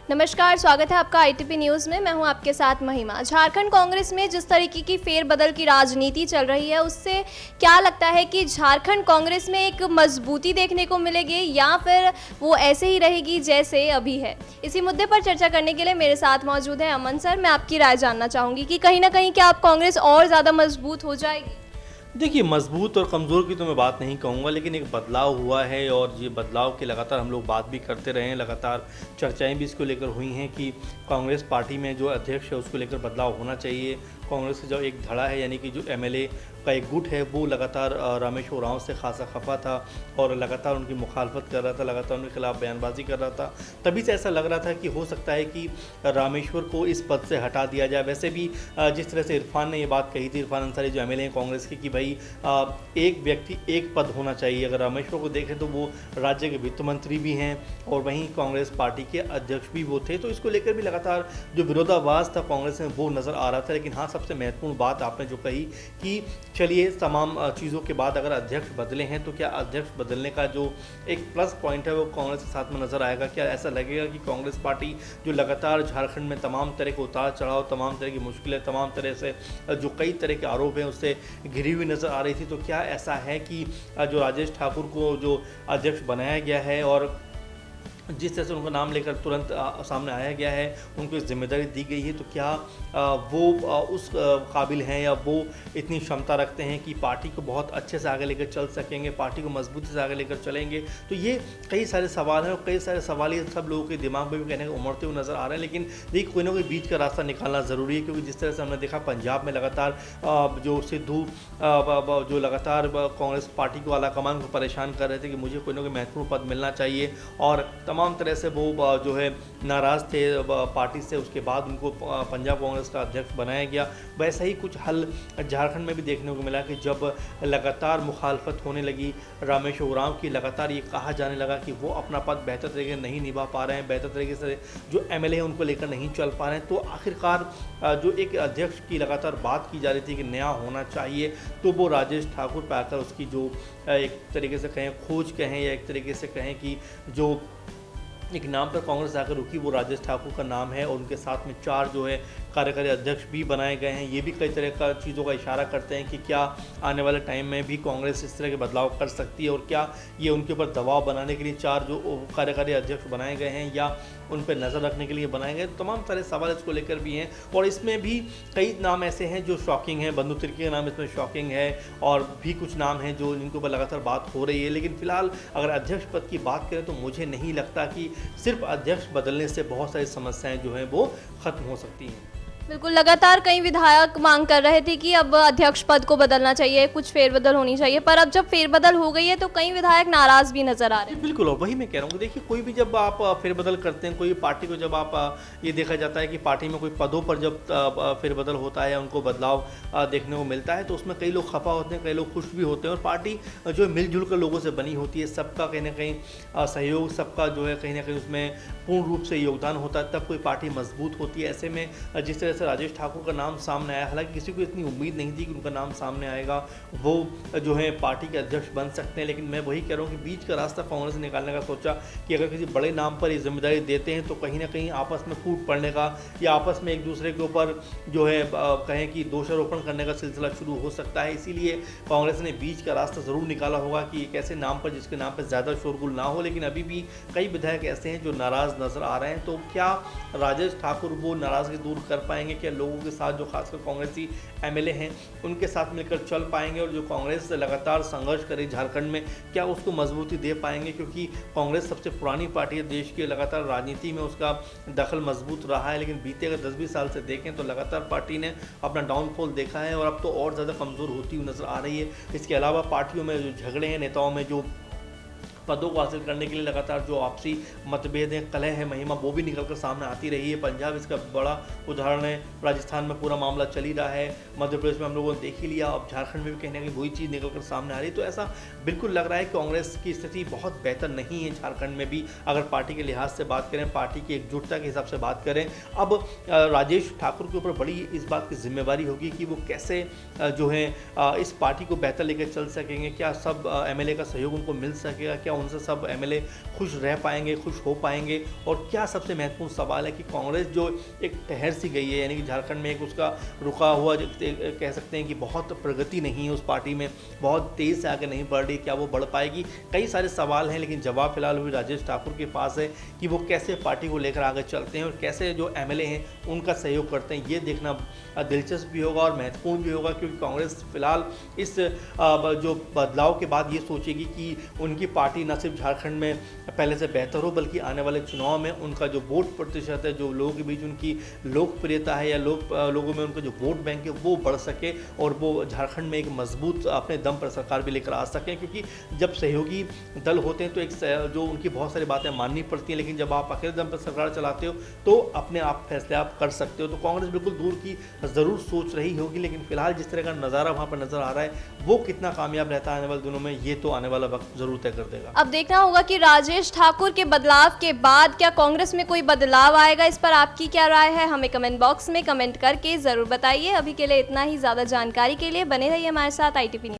नमस्कार, स्वागत है आपका आईटीपी न्यूज़ में। मैं हूं आपके साथ महिमा। झारखंड कांग्रेस में जिस तरीके की फेरबदल की राजनीति चल रही है, उससे क्या लगता है कि झारखंड कांग्रेस में एक मजबूती देखने को मिलेगी या फिर वो ऐसे ही रहेगी जैसे अभी है? इसी मुद्दे पर चर्चा करने के लिए मेरे साथ मौजूद है अमन सर। मैं आपकी राय जानना चाहूँगी कि कहीं ना कहीं क्या अब कांग्रेस और ज़्यादा मजबूत हो जाएगी? देखिए, मजबूत और कमज़ोर की तो मैं बात नहीं कहूँगा, लेकिन एक बदलाव हुआ है और ये बदलाव की लगातार हम लोग बात भी करते रहे हैं। लगातार चर्चाएं भी इसको लेकर हुई हैं कि कांग्रेस पार्टी में जो अध्यक्ष है उसको लेकर बदलाव होना चाहिए। कांग्रेस का जो एक धड़ा है, यानी कि जो एमएलए का एक गुट है, वो लगातार रमेश उरांव से खासा खफा था और लगातार उनकी मुखालफत कर रहा था, लगातार उनके खिलाफ बयानबाजी कर रहा था। तभी से ऐसा लग रहा था कि हो सकता है कि रामेश्वर को इस पद से हटा दिया जाए। वैसे भी जिस तरह से इरफान ने ये बात कही थी, इरफान अंसारी जो एमएलए हैं कांग्रेस के, कि भाई एक व्यक्ति एक पद होना चाहिए। अगर रामेश्वर को देखें तो वो राज्य के वित्त मंत्री भी हैं और वहीं कांग्रेस पार्टी के अध्यक्ष भी वो थे, तो इसको लेकर भी लगातार जो विरोधाभास था कांग्रेस में वो नज़र आ रहा था। लेकिन हाँ, सबसे महत्वपूर्ण बात आपने जो कही कि चलिए तमाम चीज़ों के बाद अगर अध्यक्ष बदले हैं तो क्या अध्यक्ष बदलने का जो एक प्लस पॉइंट है वो कांग्रेस के साथ में नज़र आएगा? क्या ऐसा लगेगा कि कांग्रेस पार्टी जो लगातार झारखंड में तमाम तरह के उतार चढ़ाव, तमाम तरह की मुश्किलें, तमाम तरह से जो कई तरह के आरोप हैं उससे घिरी हुई नज़र आ रही थी, तो क्या ऐसा है कि जो राजेश ठाकुर को जो अध्यक्ष बनाया गया है और जिस तरह से उनका नाम लेकर तुरंत सामने आया गया है, उनको जिम्मेदारी दी गई है, तो क्या वो उस काबिल हैं या वो इतनी क्षमता रखते हैं कि पार्टी को बहुत अच्छे से आगे लेकर चल सकेंगे, पार्टी को मजबूती से आगे लेकर चलेंगे? तो ये कई सारे सवाल हैं और कई सारे सवाल ये सब लोगों के दिमाग में भी कहने को उमड़ते हुए नज़र आ रहे हैं। लेकिन देखिए, कोई ना कोई बीच का रास्ता निकालना ज़रूरी है, क्योंकि जिस तरह से हमने देखा पंजाब में लगातार जो सिद्धू जो लगातार कांग्रेस पार्टी को आलाकमान को परेशान कर रहे थे कि मुझे कोई ना कोई महत्वपूर्ण पद मिलना चाहिए और तमाम तरह से वो जो है नाराज़ थे पार्टी से। उसके बाद उनको पंजाब कांग्रेस का अध्यक्ष बनाया गया। वैसा ही कुछ हल झारखंड में भी देखने को मिला कि जब लगातार मुखालफत होने लगी रामेश उरांव की, लगातार ये कहा जाने लगा कि वो अपना पद बेहतर तरीके से नहीं निभा पा रहे हैं, बेहतर तरीके से जो एमएलए हैं उनको लेकर नहीं चल पा रहे हैं, तो आखिरकार जो एक अध्यक्ष की लगातार बात की जा रही थी कि नया होना चाहिए, तो वो राजेश ठाकुर पे आकर उसकी जो एक तरीके से कहें खोज कहें या एक तरीके से कहें कि जो एक नाम पर कांग्रेस आकर रुकी वो राजेश ठाकुर का नाम है और उनके साथ में 4 जो है कार्यकारी अध्यक्ष भी बनाए गए हैं। ये भी कई तरह का चीज़ों का इशारा करते हैं कि क्या आने वाले टाइम में भी कांग्रेस इस तरह के बदलाव कर सकती है और क्या ये उनके ऊपर दबाव बनाने के लिए 4 जो कार्यकारी अध्यक्ष बनाए गए हैं या उन पर नज़र रखने के लिए बनाए गए। तमाम सारे सवाल इसको लेकर भी हैं और इसमें भी कई नाम ऐसे हैं जो शॉकिंग हैं। बंधु तिर्की का नाम इसमें शॉकिंग है और भी कुछ नाम हैं जो जिनके ऊपर लगातार बात हो रही है। लेकिन फिलहाल अगर अध्यक्ष पद की बात करें तो मुझे नहीं लगता कि सिर्फ अध्यक्ष बदलने से बहुत सारी समस्याएं जो हैं वो खत्म हो सकती हैं। बिल्कुल, लगातार कई विधायक मांग कर रहे थे कि अब अध्यक्ष पद को बदलना चाहिए, कुछ फेरबदल होनी चाहिए, पर अब जब फेरबदल हो गई है तो कई विधायक नाराज भी नजर आ रहे हैं। बिल्कुल, और वही मैं कह रहा हूँ। देखिए, कोई भी जब आप फेरबदल करते हैं, कोई पार्टी को जब आप ये देखा जाता है कि पार्टी में कोई पदों पर जब फेरबदल होता है या उनको बदलाव देखने को मिलता है, तो उसमें कई लोग खफा होते हैं, कई लोग खुश भी होते हैं और पार्टी जो मिलजुल कर लोगों से बनी होती है, सबका कहीं ना कहीं सहयोग, सबका जो है कहीं ना कहीं उसमें पूर्ण रूप से योगदान होता है, तब कोई पार्टी मजबूत होती है। ऐसे में जिस तरह से राजेश ठाकुर का नाम सामने आया, हालांकि किसी को इतनी उम्मीद नहीं थी कि उनका नाम सामने आएगा, वो जो है पार्टी के अध्यक्ष बन सकते हैं, लेकिन मैं वही कह रहा हूँ कि बीच का रास्ता कांग्रेस ने निकालने का सोचा कि अगर किसी बड़े नाम पर ये जिम्मेदारी देते हैं तो कहीं ना कहीं आपस में फूट पड़ने का या आपस में एक दूसरे के ऊपर जो है कहें कि दोषारोपण करने का सिलसिला शुरू हो सकता है। इसीलिए कांग्रेस ने बीच का रास्ता ज़रूर निकाला होगा कि एक ऐसे नाम पर जिसके नाम पर ज़्यादा शोरगुल ना हो। लेकिन अभी भी कई विधायक ऐसे हैं जो नाराज़ नज़र आ रहे हैं, तो क्या राजेश ठाकुर वो नाराज़गी दूर कर पाएंगे? क्या लोगों के साथ जो खासकर कांग्रेसी एमएलए हैं उनके साथ मिलकर चल पाएंगे और जो कांग्रेस लगातार संघर्ष करे झारखंड में, क्या उसको मजबूती दे पाएंगे? क्योंकि कांग्रेस सबसे पुरानी पार्टी है देश की, लगातार राजनीति में उसका दखल मजबूत रहा है, लेकिन बीते अगर 10-20 साल से देखें तो लगातार पार्टी ने अपना डाउनफॉल देखा है और अब तो और ज़्यादा कमज़ोर होती हुई नज़र आ रही है। इसके अलावा पार्टियों में जो झगड़े हैं, नेताओं में जो पदों को हासिल करने के लिए लगातार जो आपसी मतभेद हैं, कलह है, महिमा, वो भी निकलकर सामने आती रही है। पंजाब इसका बड़ा उदाहरण है, राजस्थान में पूरा मामला चल ही रहा है, मध्य प्रदेश में हम लोगों ने देख ही लिया, अब झारखंड में भी कहीं ना कहीं वही चीज़ निकलकर सामने आ रही है। तो ऐसा बिल्कुल लग रहा है कि कांग्रेस की स्थिति बहुत बेहतर नहीं है झारखंड में भी, अगर पार्टी के लिहाज से बात करें, पार्टी की एकजुटता के हिसाब से बात करें। अब राजेश ठाकुर के ऊपर बड़ी इस बात की जिम्मेवारी होगी कि वो कैसे जो है इस पार्टी को बेहतर लेकर चल सकेंगे। क्या सब एमएलए का सहयोग उनको मिल सकेगा? क्या उनसे सब एमएलए खुश रह पाएंगे, खुश हो पाएंगे? और क्या सबसे महत्वपूर्ण सवाल है कि कांग्रेस जो एक ठहर सी गई है, यानी कि झारखंड में एक उसका रुका हुआ कह सकते हैं कि बहुत प्रगति नहीं है उस पार्टी में, बहुत तेज़ से आगे नहीं बढ़ रही, क्या वो बढ़ पाएगी? कई सारे सवाल हैं, लेकिन जवाब फिलहाल भी राजेश ठाकुर के पास है कि वो कैसे पार्टी को लेकर आगे चलते हैं और कैसे जो एमएलए हैं उनका सहयोग करते हैं। ये देखना दिलचस्प भी होगा और महत्वपूर्ण भी होगा, क्योंकि कांग्रेस फिलहाल इस जो बदलाव के बाद ये सोचेगी कि उनकी पार्टी न सिर्फ झारखंड में पहले से बेहतर हो, बल्कि आने वाले चुनाव में उनका जो वोट प्रतिशत है, जो लोगों के बीच उनकी लोकप्रियता है या लोगों में उनका जो वोट बैंक है वो बढ़ सके और वो झारखंड में एक मजबूत अपने दम पर सरकार भी लेकर आ सकें। क्योंकि जब सहयोगी दल होते हैं तो एक जो उनकी बहुत सारी बातें माननी पड़ती हैं, लेकिन जब आप अकेले दम पर सरकार चलाते हो तो अपने आप फैसले आप कर सकते हो। तो कांग्रेस बिल्कुल दूर की ज़रूर सोच रही होगी, लेकिन फिलहाल जिस तरह का नज़ारा वहाँ पर नज़र आ रहा है वो कितना कामयाब रहता है आने वाले दिनों में, ये तो आने वाला वक्त ज़रूर तय कर देगा। अब देखना होगा कि राजेश ठाकुर के बदलाव के बाद क्या कांग्रेस में कोई बदलाव आएगा। इस पर आपकी क्या राय है, हमें कमेंट बॉक्स में कमेंट करके ज़रूर बताइए। अभी के लिए इतना ही। ज़्यादा जानकारी के लिए बने रहिए हमारे साथ ITP न्यूज़।